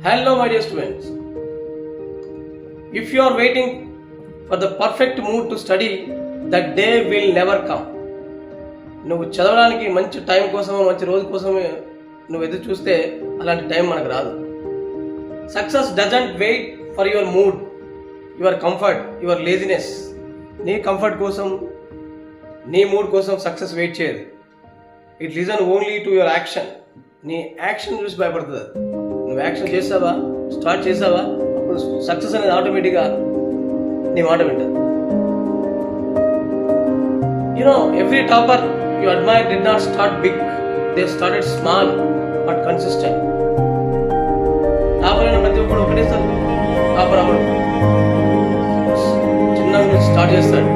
Hello, my dear students. If you are waiting for the perfect mood to study, that day will never come. నువ్వు చదవడానికి మంచి time కోసమో మంచి రోజు కోసమో నువ్వు ఎదురు చూస్తే అలాంటి టైం మనకు రాదు. Success doesn't wait for your mood, your comfort, your laziness. నీ కంఫర్ట్ కోసం, నీ మూడ్ కోసం సక్సెస్ వెయిట్ చేయదు. It listen only to your action. నీ యాక్షన్ చూసి భయపడుతుంది. నువ్వు యాక్షన్ చేసావా, స్టార్ట్ చేసావా, అప్పుడు సక్సెస్ అనేది ఆటోమేటిక్గా నీ మాట వింటుంది. Every topper you admire did not start big. They started small but consistent. Topper అయిన ప్రతి ఒక్కడు ఒకటేసారి టాపర్ అవ్వడు. చిన్నగా స్టార్ట్ చేస్తాడు,